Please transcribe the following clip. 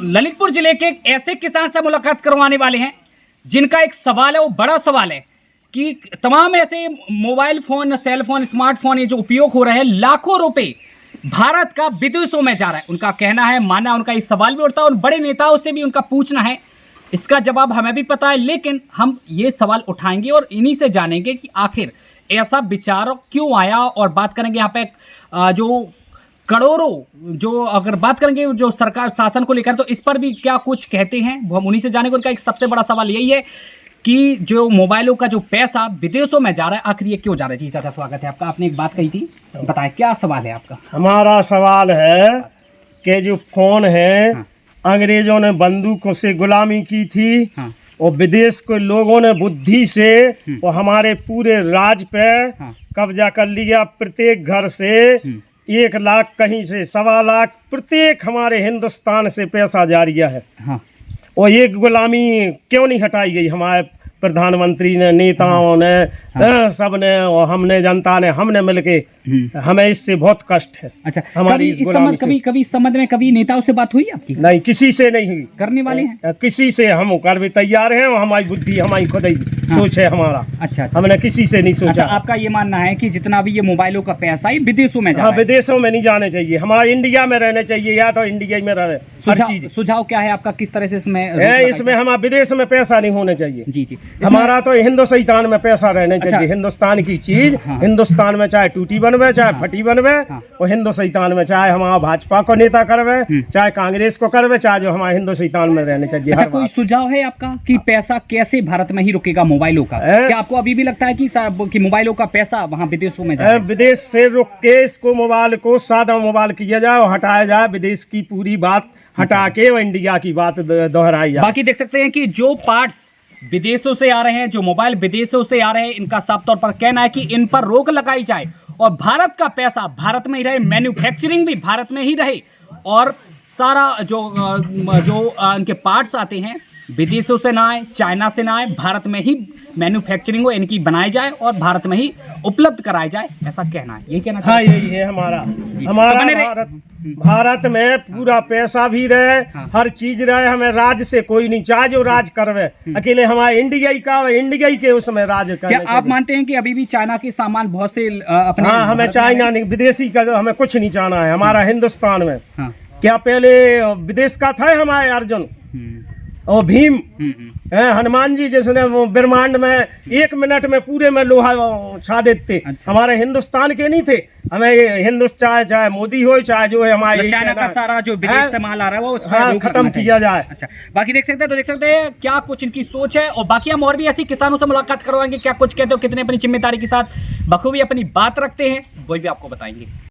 ललितपुर जिले के एक ऐसे किसान से मुलाकात करवाने वाले हैं जिनका एक सवाल है, वो बड़ा सवाल है कि तमाम ऐसे mobile phone, cell phone, smartphone ये जो उपयोग हो रहे हैं, लाखों रुपए भारत का विदेशों में जा रहा है। उनका कहना है, मानना, उनका ये सवाल भी उठता है और बड़े नेताओं से भी उनका पूछना है। इसका जवाब हमें भी पता है, लेकिन हम ये सवाल उठाएंगे और इन्हीं से जानेंगे कि आखिर ऐसा विचार क्यों आया। और बात करेंगे यहाँ पे जो करोड़ों, जो अगर बात करेंगे जो सरकार शासन को लेकर, तो इस पर भी क्या कुछ कहते हैं, हम उन्हीं से जानेंगे। उनका एक सबसे बड़ा सवाल यही है कि जो मोबाइलों का जो पैसा विदेशों में जा रहा है, आखिर ये क्यों जा रहा है। जी चाचा, स्वागत है आपका। आपने एक बात कही थी, बताएं क्या सवाल है आपका। हमारा सवाल है कि जो फोन है, अंग्रेजों ने बंदूकों से गुलामी की थी, और विदेश के लोगों ने बुद्धि से वो हमारे पूरे राज पे कब्जा कर लिया। प्रत्येक घर से 1 लाख, कहीं से 1.25 लाख, प्रत्येक हमारे हिंदुस्तान से पैसा जारी है। और ये गुलामी क्यों नहीं हटाई गई हमारे प्रधानमंत्री ने, नेताओं ने, सब ने, और हमने, जनता ने, हमने मिलके, हमें इससे बहुत कष्ट है। अच्छा, हमारी इस संबंध कभी इस संबंध में कभी नेताओं से बात हुई आपकी? नहीं, किसी से नहीं हुई। करने वाले हैं? किसी से हम कर भी तैयार हैं, और हमारी बुद्धि, हमारी खुद ही सोच है हमारा। अच्छा, हमने किसी से नहीं सोचा। अच्छा, आपका ये मानना है कि जितना भी ये मोबाइलों का पैसा है विदेशों में जा रहा है? विदेशों में नहीं जाने चाहिए, हमारे इंडिया में रहने चाहिए, या तो इंडिया में रहे। हर चीज सुझाव क्या है आपका, किस तरह से इसमें हमारा विदेश में पैसा नहीं होने चाहिए। जी जी, हमारा तो हिंदुस्तान में पैसा रहने चाहिए। हिंदुस्तान की चीज हिंदुस्तान में, चाहे टूटी बनवे, चाहे फटी बनवे, और हिंदुस्तान में चाहे हमारा भाजपा को नेता करवे, चाहे कांग्रेस को करवे, चाहे जो हमारे हिंदुस्तान में रहने चाहिए। अच्छा, कोई सुझाव है आपका कि पैसा कैसे भारत में ही रुकेगा मोबाइलों का? क्या आपको अभी भी लगता है कि मोबाइलों का पैसा वहाँ विदेशों में जाए? विदेश से रुक के इसको मोबाइल को सादा मोबाइल किया जाए और हटाया जाए, विदेश की पूरी बात हटा के वो इंडिया की बात दोहराई जाए। बाकी देख सकते हैं कि जो पार्ट्स विदेशों से आ रहे हैं, जो मोबाइल विदेशों से आ रहे हैं, इनका साफ तौर पर कहना है कि इन पर रोक लगाई जाए और भारत का पैसा भारत में ही रहे, मैन्युफैक्चरिंग भी भारत में ही रहे, और सारा जो इनके पार्ट्स आते हैं विदेशों से ना आए, चाइना से ना आए, भारत में ही मैन्युफैक्चरिंग हो इनकी बनाई जाए और भारत में ही उपलब्ध कराई जाए, ऐसा कहना है। ये कहना, हाँ, यही है हमारा भारत में पूरा पैसा भी रहे, हर चीज रहे, हमें राज से कोई नहीं, चाहे जो राज करवे, अकेले हमारे इंडिया ही के उसमें राज करने। क्या आप मानते हैं कि अभी भी चाइना के सामान बहुत से अपने? हाँ, हमें चाइना नहीं, विदेशी का जो हमें कुछ नहीं चाहना है। हमारा हिंदुस्तान में क्या पहले विदेश का था हमारे अर्जुन और भीम, हनुमान जी, जिसने वो ब्रह्मांड में 1 मिनट में पूरे में लोहा छा देते। अच्छा। हमारे हिंदुस्तान के नहीं थे। हमें हिंदुस्तान, चाहे मोदी हो, चाहे जो है हमारे चाइना का सारा जो विदेश से माल आ रहा है वो खत्म किया जाए। अच्छा, बाकी देख सकते हैं क्या कुछ इनकी सोच है। और बाकी हम और भी ऐसी किसानों से मुलाकात करवाएंगे, क्या कुछ कहते हो, कितने अपनी जिम्मेदारी के साथ बखूबी अपनी बात रखते हैं, वो भी आपको बताएंगे।